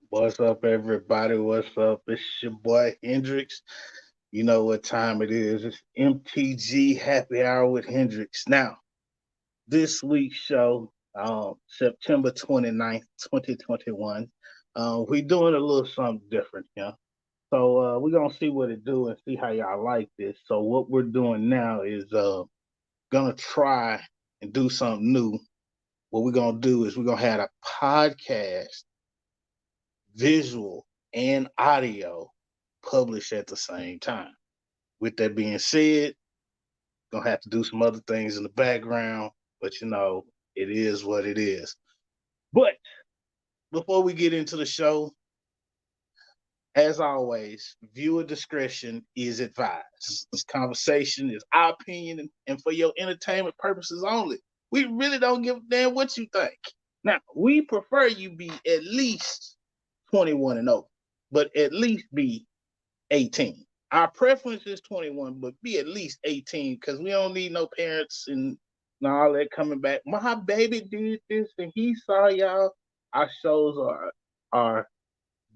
What's up, everybody? What's up? It's your boy Hendrix. You know what time it is. It's MTG Happy Hour with Hendrix. Now, this week's show, September 29th, 2021, we're doing a little something different, yeah. So we're going to see what it do and see how y'all like this. So what we're doing now is going to try and do something new. What we're going to do is we're going to have a podcast visual and audio published at the same time. With that being said, gonna have to do some other things in the background, but it is what it is. But before we get into the show, as always, viewer discretion is advised. This conversation is our opinion and for your entertainment purposes only. We really don't give a damn what you think. Now, we prefer you be at least 21 and over, but at least be 18. Our preference is 21, but be at least 18 because we don't need no parents and all that coming back. My baby did this and he saw y'all. Our shows are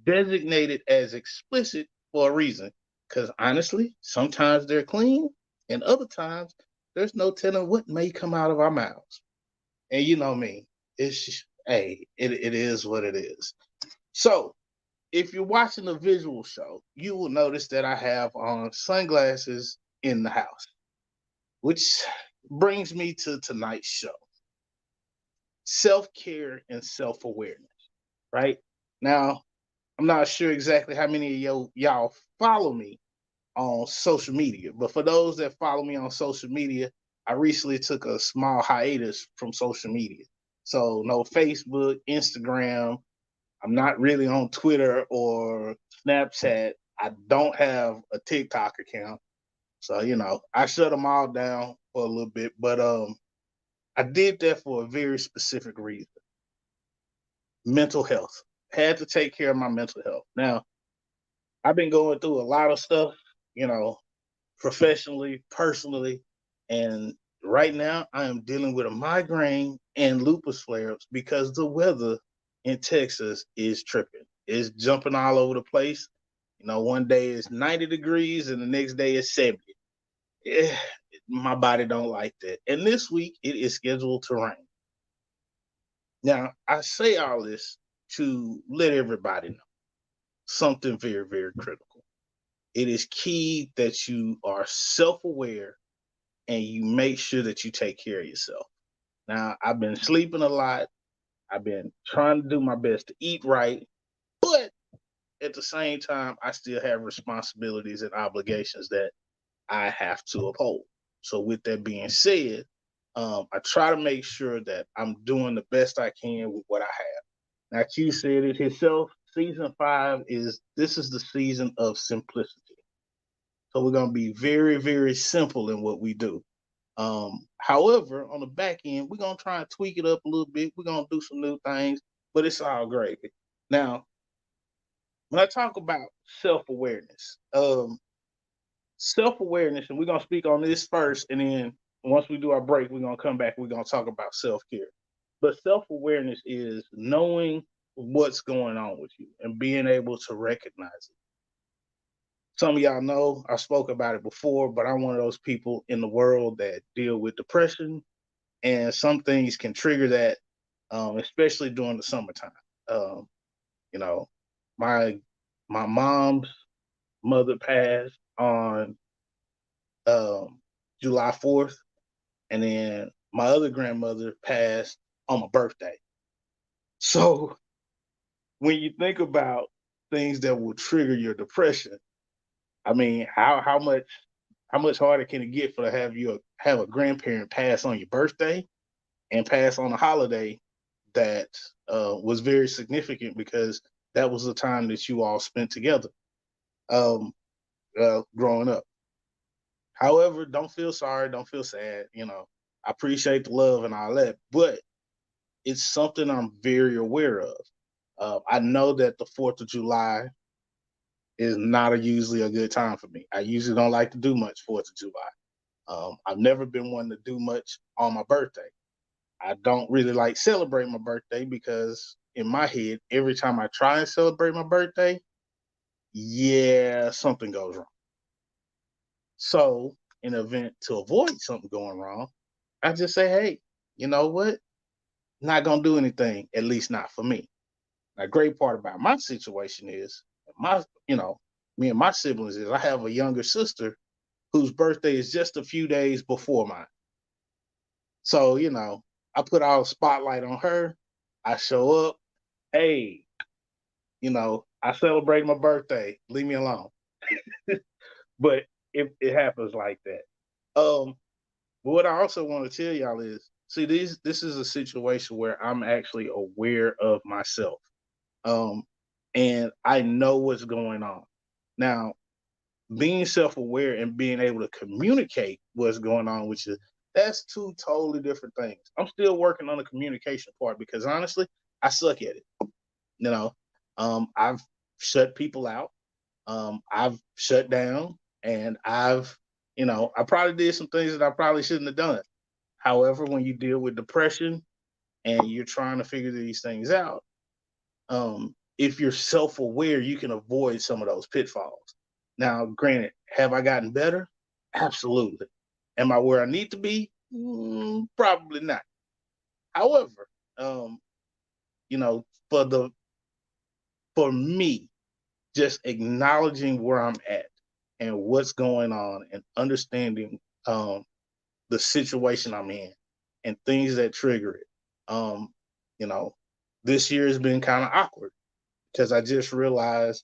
designated as explicit for a reason. Because honestly, sometimes they're clean, and other times there's no telling what may come out of our mouths. And you know me, it is what it is. So if you're watching the visual show, you will notice that I have on sunglasses in the house, which brings me to tonight's show: self care and self awareness. Right now, I'm not sure exactly how many of y'all follow me on social media, but for those that follow me on social media, I recently took a small hiatus from social media. So, no Facebook, Instagram, I'm not really on Twitter or Snapchat. I don't have a TikTok account. So, I shut them all down for a little bit, but I did that for a very specific reason. Mental health. Had to take care of my mental health. Now, I've been going through a lot of stuff, you know, professionally, personally, and right now I am dealing with a migraine and lupus flare-ups because the weather in Texas is tripping. It's jumping all over the place. One day it's 90 degrees and the next day it's 70. Eh, my body don't like that. And this week it is scheduled to rain. Now, I say all this to let everybody know something very, very critical. It is key that you are self-aware and you make sure that you take care of yourself. Now, I've been sleeping a lot. I've been trying to do my best to eat right, but at the same time, I still have responsibilities and obligations that I have to uphold. So, with that being said, I try to make sure that I'm doing the best I can with what I have. Now, Q said it himself. Season 5 is the season of simplicity. So we're gonna be very, very simple in what we do. However, on the back end, we're gonna try and tweak it up a little bit. We're gonna do some new things, but it's all gravy. Now, when I talk about self-awareness, self-awareness, and we're gonna speak on this first, and then once we do our break, we're gonna come back. We're gonna talk about self-care. But self-awareness is knowing what's going on with you and being able to recognize it. Some of y'all know I spoke about it before, but I'm one of those people in the world that deal with depression, and some things can trigger that, especially during the summertime. Um, you know, my my mom's mother passed on July 4th, and then my other grandmother passed on my birthday. So when you think about things that will trigger your depression, I mean, how much harder can it get for to have a grandparent pass on your birthday and pass on a holiday that was very significant because that was the time that you all spent together um, growing up. However, don't feel sorry, don't feel sad. I appreciate the love and all that, but it's something I'm very aware of. I know that the 4th of July is not usually a good time for me. I usually don't like to do much 4th of July. I've never been one to do much on my birthday. I don't really like celebrate my birthday because in my head, every time I try and celebrate my birthday, yeah, something goes wrong. So, in an event to avoid something going wrong, I just say, hey, you know what? Not gonna do anything, at least not for me. A great part about my situation is my, me and my siblings is I have a younger sister whose birthday is just a few days before mine. So, I put all the spotlight on her. I show up, hey, I celebrate my birthday. Leave me alone. But it happens like that. But what I also want to tell y'all is, see, this is a situation where I'm actually aware of myself. Um, and I know what's going on. Now, being self-aware and being able to communicate what's going on with you, that's two totally different things. I'm still working on the communication part because honestly, I suck at it. You know, I've shut people out. I've shut down, and I probably did some things that I probably shouldn't have done. However, when you deal with depression and you're trying to figure these things out, if you're self-aware, you can avoid some of those pitfalls. Now, granted, have I gotten better? Absolutely. Am I where I need to be? Probably not. However, um, you know, for the for me, just acknowledging where I'm at and what's going on and understanding the situation I'm in and things that trigger it. Um, you know, this year has been kind of awkward because I just realized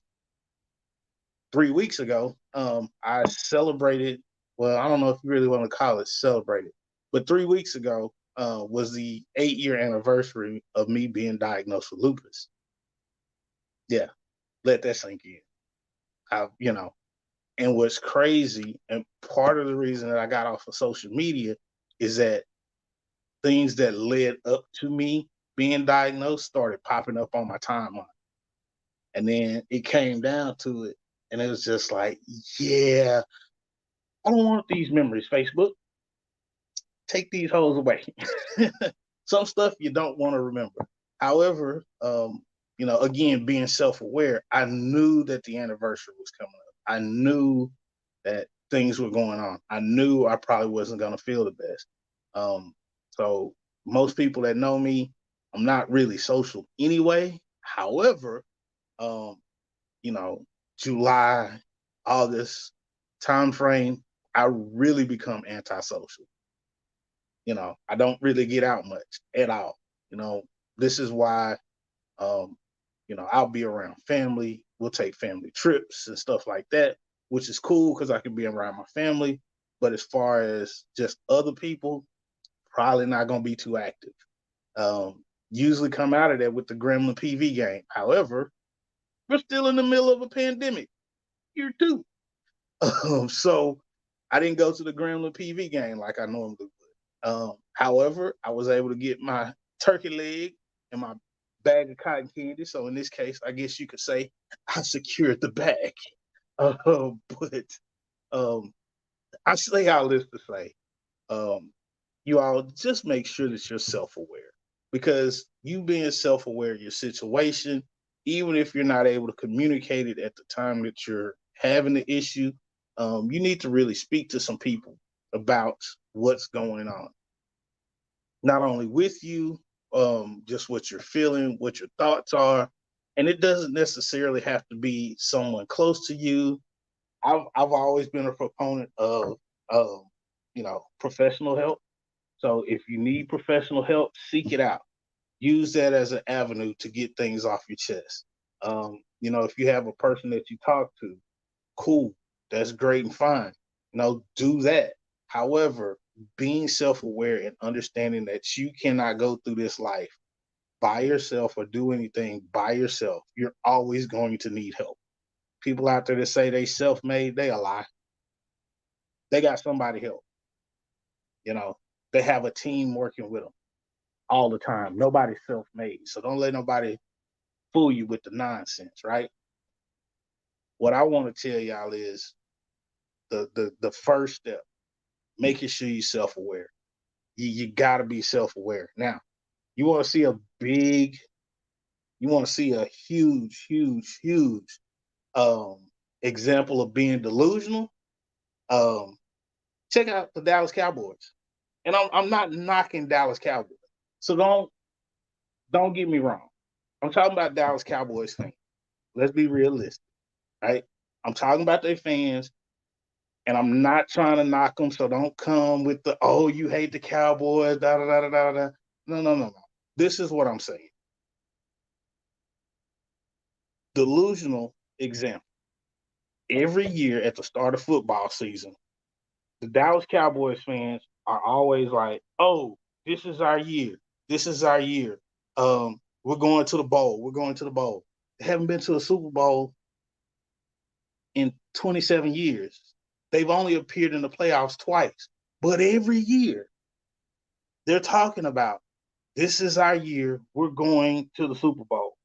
3 weeks ago, I celebrated. Well, I don't know if you really want to call it celebrated, but 3 weeks ago was the 8 year anniversary of me being diagnosed with lupus. Yeah, let that sink in. And what's crazy, and part of the reason that I got off of social media is that things that led up to me being diagnosed started popping up on my timeline. And then it came down to it, and it was just like, yeah, I don't want these memories, Facebook. Take these hoes away. Some stuff you don't want to remember. However, again, being self-aware, I knew that the anniversary was coming up. I knew that things were going on. I knew I probably wasn't going to feel the best. So most people that know me, I'm not really social anyway. However, um, you know, July, August time frame, I really become antisocial. I don't really get out much at all. You know, this is why I'll be around family. We'll take family trips and stuff like that, which is cool because I can be around my family. But as far as just other people, probably not gonna be too active. Usually come out of that with the Gremlin PV game. However, we're still in the middle of a pandemic. Year two. So I didn't go to the Gremlin PV game like I normally would. However, I was able to get my turkey leg and my bag of cotton candy. So in this case, I guess you could say I secured the bag. But um, I say all this to say, um, you all just make sure that you're self-aware, because you being self-aware of your situation, even if you're not able to communicate it at the time that you're having the issue, you need to really speak to some people about what's going on, not only with you, just what you're feeling, what your thoughts are. And it doesn't necessarily have to be someone close to you. I've always been a proponent of professional help. So if you need professional help, seek it out. Use that as an avenue to get things off your chest. If you have a person that you talk to, cool, that's great and fine. Do that. However, being self-aware and understanding that you cannot go through this life by yourself or do anything by yourself, you're always going to need help. People out there that say they self-made, they a lie. They got somebody help. They have a team working with them all the time. Nobody's self-made, so don't let nobody fool you with the nonsense, right? What I want to tell y'all is the first step, making sure you're self-aware. You got to be self-aware. Now, you want to see a big You want to see a huge, huge, huge um, example of being delusional? Um, Check out the Dallas Cowboys. And I'm not knocking Dallas Cowboys. So don't get me wrong. I'm talking about Dallas Cowboys fans. Let's be realistic, right? I'm talking about their fans, and I'm not trying to knock them. So don't come with the you hate the Cowboys, da da da da da da. No. This is what I'm saying. Delusional example. Every year at the start of football season, the Dallas Cowboys fans are always like, "Oh, this is our year. This is our year. We're going to the bowl. We're going to the bowl." They haven't been to a Super Bowl in 27 years. They've only appeared in the playoffs twice. But every year, they're talking about, this is our year. We're going to the Super Bowl.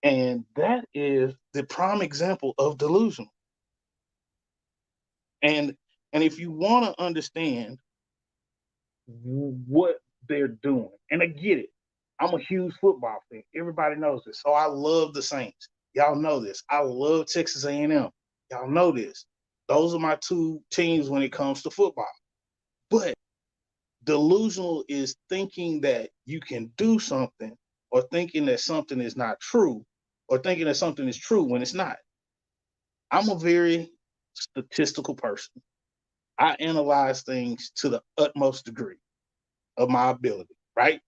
And that is the prime example of delusion. And if you want to understand what they're doing, and I get it, I'm a huge football fan. Everybody knows this. So I love the Saints. Y'all know this. I love Texas A&M. Y'all know this. Those are my two teams when it comes to football. But delusional is thinking that you can do something, or thinking that something is not true, or thinking that something is true when it's not. I'm a very statistical person. I analyze things to the utmost degree of my ability, right?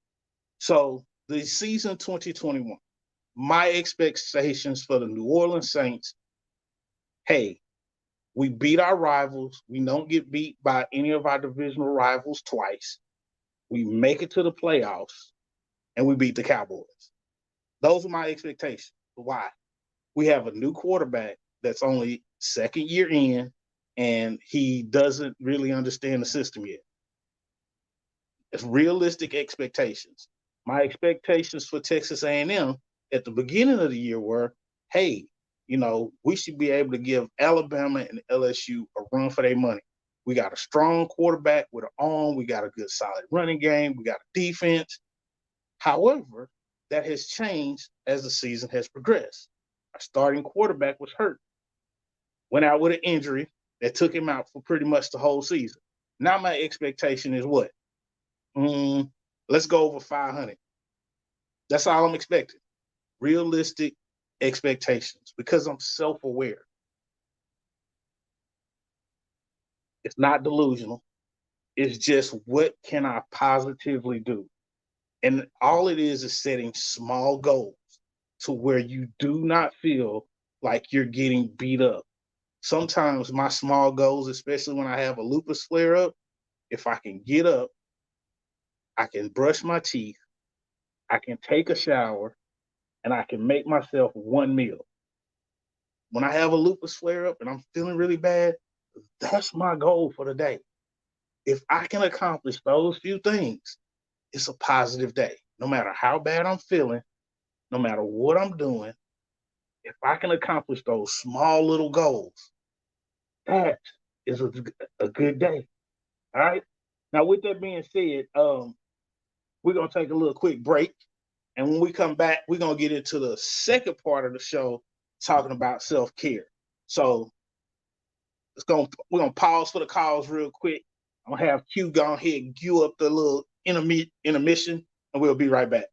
So the season 2021, my expectations for the New Orleans Saints, hey, we beat our rivals. We don't get beat by any of our divisional rivals twice. We make it to the playoffs, and we beat the Cowboys. Those are my expectations. Why? We have a new quarterback that's only second year in, and he doesn't really understand the system yet. It's realistic expectations. My expectations for Texas A&M at the beginning of the year were, hey, we should be able to give Alabama and LSU a run for their money. We got a strong quarterback with an arm. We got a good, solid running game. We got a defense. However, that has changed as the season has progressed. Our starting quarterback was hurt. Went out with an injury that took him out for pretty much the whole season. Now my expectation is what? Let's go over 500. That's all I'm expecting. Realistic expectations, because I'm self-aware. It's not delusional. It's just, what can I positively do? And all it is setting small goals to where you do not feel like you're getting beat up. Sometimes my small goals, especially when I have a lupus flare up, if I can get up, I can brush my teeth, I can take a shower, and I can make myself one meal. When I have a lupus flare up and I'm feeling really bad, that's my goal for the day. If I can accomplish those few things, it's a positive day. No matter how bad I'm feeling, no matter what I'm doing, if I can accomplish those small little goals, that is a good day. All right? Now, with that being said, we're going to take a little quick break. And when we come back, we're going to get into the second part of the show, talking about self-care. So we're going to pause for the calls real quick. I'm going to have Q go ahead and cue up the little intermission, and we'll be right back.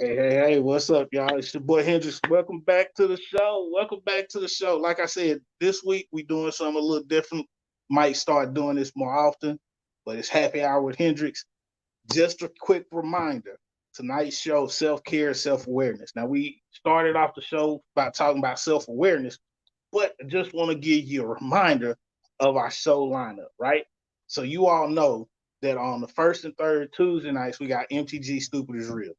Hey, what's up, y'all? It's your boy Hendrix. Welcome back to the show. Welcome back to the show. Like I said, this week we doing something a little different. Might start doing this more often, but it's happy hour with Hendrix. Just a quick reminder, tonight's show, self-care, self-awareness. Now we started off the show by talking about self-awareness, but I just want to give you a reminder of our show lineup, right? So you all know that on the first and third Tuesday nights, we got MTG Stupid is Real.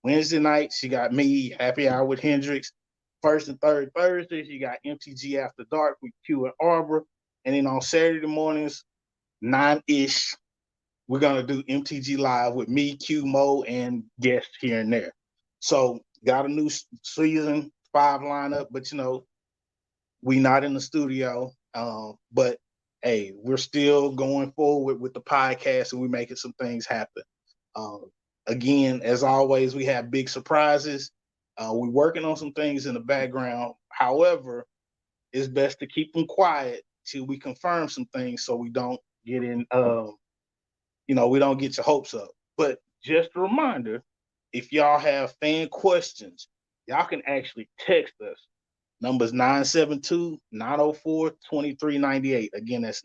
Wednesday nights, you got me, Happy Hour with Hendrix. First and third Thursdays, you got MTG After Dark with Q and Arbor. And then on Saturday mornings, 9-ish, we're going to do MTG Live with me, Q, Mo, and guests here and there. So got a new season 5 lineup, but we not in the studio. But hey, we're still going forward with the podcast and we're making some things happen. Um, Again, as always, we have big surprises. We're working on some things in the background. However, it's best to keep them quiet till we confirm some things so we don't get in, we don't get your hopes up. But just a reminder, if y'all have fan questions, y'all can actually text us. Numbers 972-904-2398. Again, that's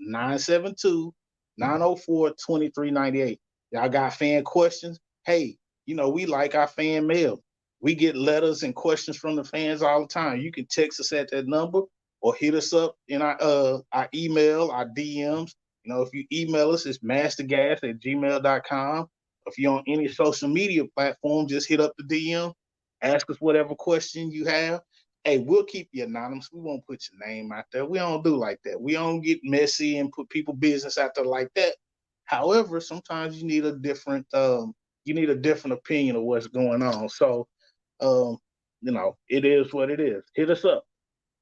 972-904-2398. Y'all got fan questions? Hey, we like our fan mail. We get letters and questions from the fans all the time. You can text us at that number or hit us up in our email, our DMs. If you email us, it's mastergas@gmail.com. If you're on any social media platform, just hit up the DM, ask us whatever question you have. Hey, we'll keep you anonymous. We won't put your name out there. We don't do like that. We don't get messy and put people business out there like that. However, sometimes you need a different opinion of what's going on. So, it is what it is. Hit us up.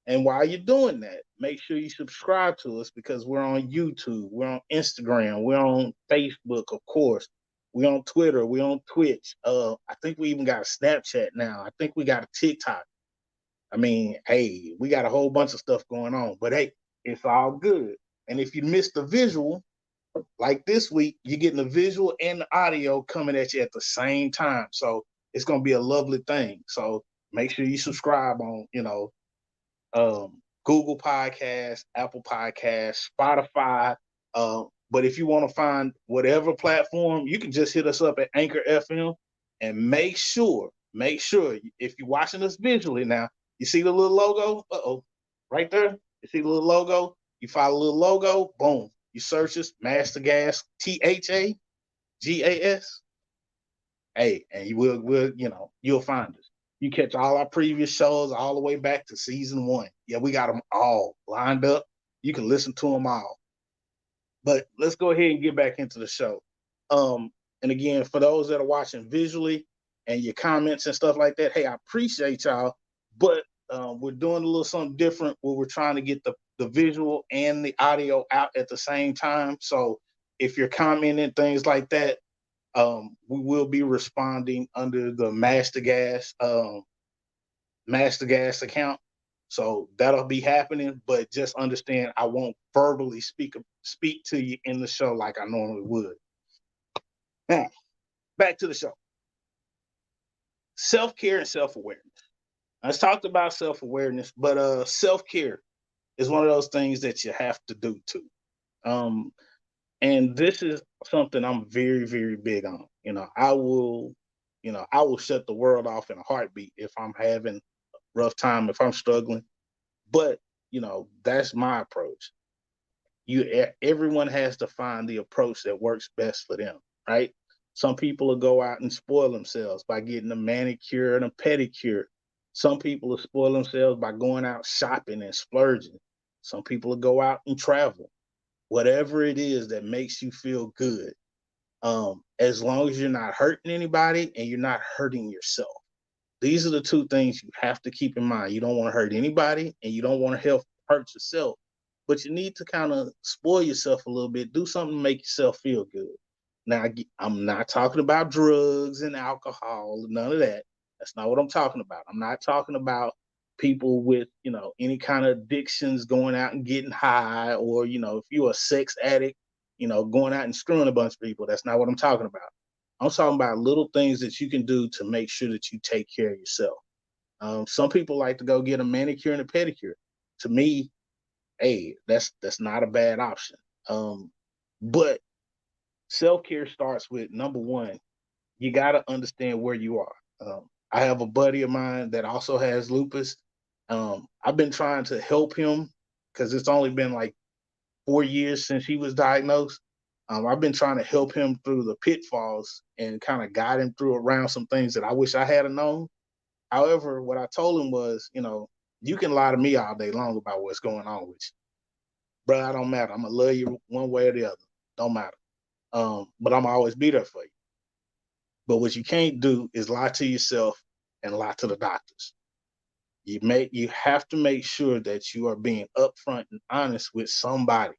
And while you're doing that, make sure you subscribe to us because we're on YouTube, we're on Instagram, we're on Facebook, of course. We're on Twitter, we're on Twitch. I think we even got a Snapchat now. I think we got a TikTok. I mean, hey, we got a whole bunch of stuff going on, but hey, it's all good. And if you missed the visual, like this week, you're getting the visual and the audio coming at you at the same time. So it's going to be a lovely thing. So make sure you subscribe on, Google Podcasts, Apple Podcasts, Spotify. But if you want to find whatever platform, you can just hit us up at Anchor FM and make sure if you're watching us visually now, you see the little logo? Right there. You see the little logo? You find a little logo, boom. You search us, Master Gas, THAGAS. Hey, and you'll find us. You catch all our previous shows all the way back to season 1. Yeah, we got them all lined up. You can listen to them all. But let's go ahead and get back into the show. And again, for those that are watching visually and your comments and stuff like that, hey, I appreciate y'all. But we're doing a little something different where we're trying to get the visual and the audio out at the same time. So if you're commenting things like that, we will be responding under the Master Gas account. So that'll be happening, but just understand I won't verbally speak to you in the show like I normally would. Now, back to the show. Self-care and self-awareness. I talked about self-awareness, but self-care is one of those things that you have to do too. And this is something I'm very, very big on. I will shut the world off in a heartbeat if I'm having a rough time, if I'm struggling. But, that's my approach. Everyone has to find the approach that works best for them, right? Some people will go out and spoil themselves by getting a manicure and a pedicure. Some people will spoil themselves by going out shopping and splurging. Some people will go out and travel. Whatever it is that makes you feel good, as long as you're not hurting anybody and you're not hurting yourself. These are the two things you have to keep in mind. You don't want to hurt anybody and you don't want to hurt yourself, but you need to kind of spoil yourself a little bit. Do something to make yourself feel good. Now, I'm not talking about drugs and alcohol, none of that. That's not what I'm talking about. I'm not talking about people with, any kind of addictions going out and getting high, or, if you're a sex addict, going out and screwing a bunch of people. That's not what I'm talking about. I'm talking about little things that you can do to make sure that you take care of yourself. Some people like to go get a manicure and a pedicure. To me, hey, that's not a bad option. But self care starts with number one. You got to understand where you are. I have a buddy of mine that also has lupus. I've been trying to help him because it's only been like 4 years since he was diagnosed. I've been trying to help him through the pitfalls and kind of guide him through around some things that I wish I had known. However, what I told him was, you can lie to me all day long about what's going on with you, bro. I don't matter. I'm gonna love you one way or the other. Don't matter. But I'm always be there for you. But what you can't do is lie to yourself and lie to the doctors. You have to make sure that you are being upfront and honest with somebody.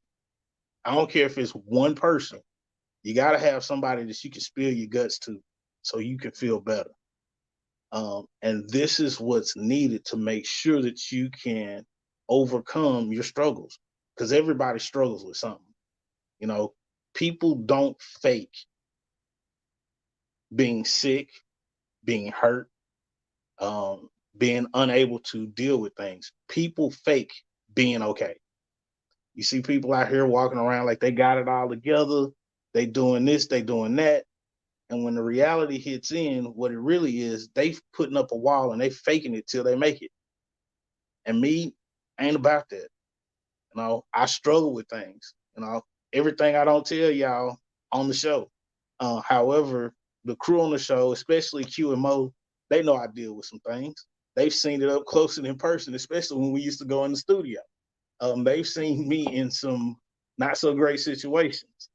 I don't care if it's one person. You got to have somebody that you can spill your guts to so you can feel better. And this is what's needed to make sure that you can overcome your struggles because everybody struggles with something. You know, people don't fake being sick, being hurt, being unable to deal with things. People fake being okay. You see people out here walking around like they got it all together. They doing this, they doing that. And when the reality hits in, what it really is, they putting up a wall and they faking it till they make it. And me, I ain't about that. I struggle with things. Everything I don't tell y'all on the show. However, the crew on the show, especially Q and Mo, they know I deal with some things. They've seen it up close and in person, especially when we used to go in the studio. They've seen me in some not so great situations.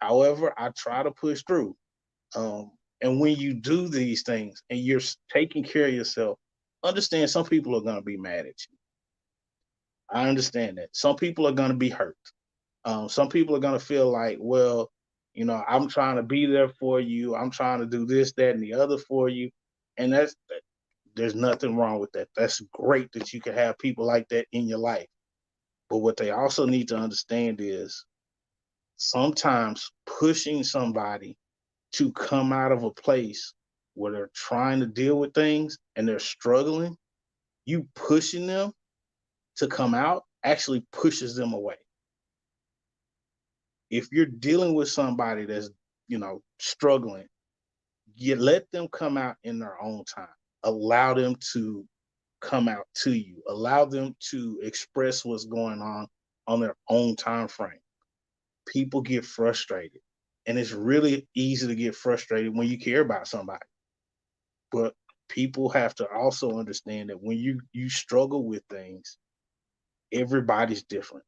However, I try to push through. And when you do these things and you're taking care of yourself, understand some people are going to be mad at you. I understand that. Some people are going to be hurt. Some people are going to feel like, well, I'm trying to be there for you. I'm trying to do this, that, and the other for you. And there's nothing wrong with that. That's great that you can have people like that in your life. But what they also need to understand is sometimes pushing somebody to come out of a place where they're trying to deal with things and they're struggling, you pushing them to come out actually pushes them away. If you're dealing with somebody that's, struggling, you let them come out in their own time. Allow them to come out to you. Allow them to express what's going on their own time frame. People get frustrated. And it's really easy to get frustrated when you care about somebody. But people have to also understand that when you struggle with things, everybody's different.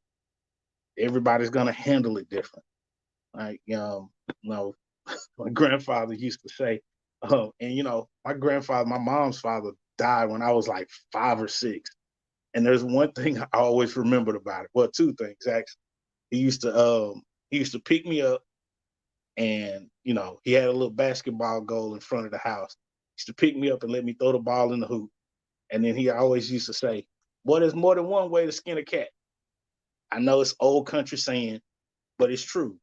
Everybody's gonna handle it different. Like my grandfather used to say, and my grandfather, my mom's father died when I was like 5 or 6. And there's one thing I always remembered about it. Well, two things actually. He used to pick me up, and he had a little basketball goal in front of the house. He used to pick me up and let me throw the ball in the hoop. And then he always used to say, "Boy, there's more than one way to skin a cat." I know it's old country saying, but it's true.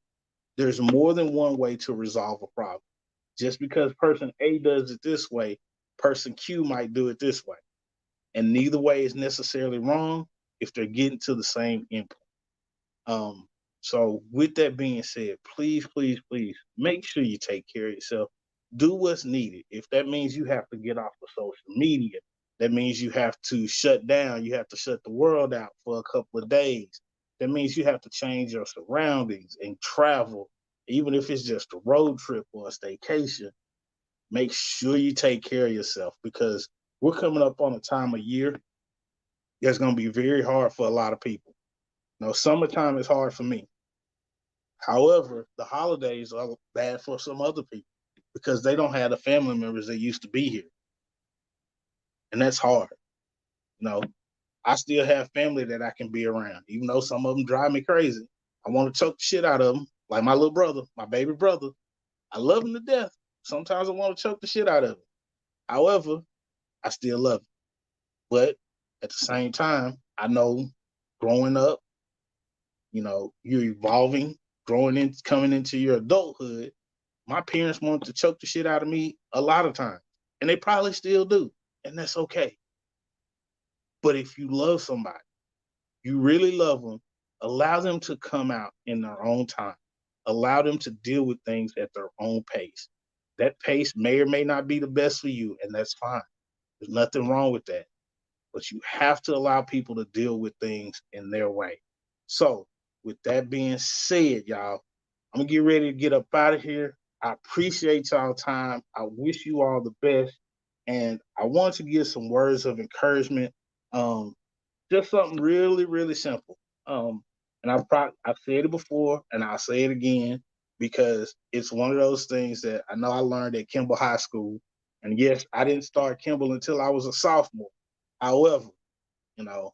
There's more than one way to resolve a problem. Just because person A does it this way, person Q might do it this way. And neither way is necessarily wrong if they're getting to the same input. Um, so with that being said, please, please, please make sure you take care of yourself. Do what's needed. If that means you have to get off of social media, that means you have to shut down, you have to shut the world out for a couple of days. That means you have to change your surroundings and travel, even if it's just a road trip or a staycation. Make sure you take care of yourself because we're coming up on a time of year that's going to be very hard for a lot of people. Summertime is hard for me. However, the holidays are bad for some other people because they don't have the family members that used to be here. And that's hard. You know, I still have family that I can be around, even though some of them drive me crazy. I want to choke the shit out of them, like my little brother, my baby brother. I love him to death. Sometimes I want to choke the shit out of him. However, I still love him. But at the same time, I know growing up, you're evolving, growing in, coming into your adulthood. My parents wanted to choke the shit out of me a lot of times, and they probably still do, and that's okay. But if you love somebody, you really love them, allow them to come out in their own time. Allow them to deal with things at their own pace. That pace may or may not be the best for you, and that's fine. There's nothing wrong with that. But you have to allow people to deal with things in their way. So, with that being said, y'all, I'm gonna get ready to get up out of here. I appreciate y'all time. I wish you all the best. And I want to give some words of encouragement. Um, just something really, really simple. And I've said it before, and I'll say it again because it's one of those things that I know I learned at Kimball High School. And yes, I didn't start Kimball until I was a sophomore. However, you know,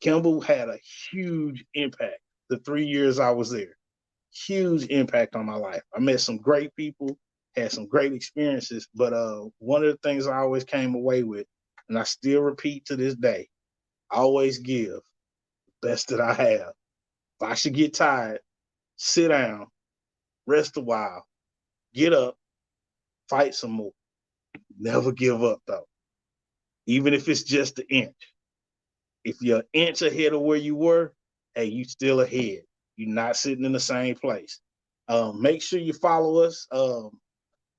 Kimball had a huge impact the 3 years I was there. Huge impact on my life. I met some great people, had some great experiences, but one of the things I always came away with, and I still repeat to this day, I always give the best that I have. If I should get tired, sit down, rest a while, get up, fight some more. Never give up though, even if it's just an inch. If you're an inch ahead of where you were, hey, you still ahead. You're not sitting in the same place. Make sure you follow us.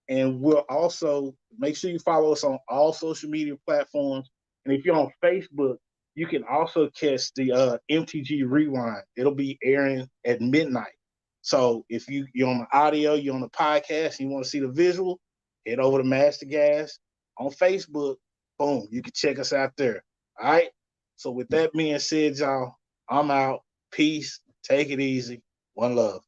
And we'll also make sure you follow us on all social media platforms. And if you're on Facebook, you can also catch the MTG Rewind. It'll be airing at midnight. So if you're on the audio, you're on the podcast, and you want to see the visual, head over to Master Gas on Facebook. Boom, you can check us out there. All right. So with that being said, y'all, I'm out. Peace. Take it easy. One love.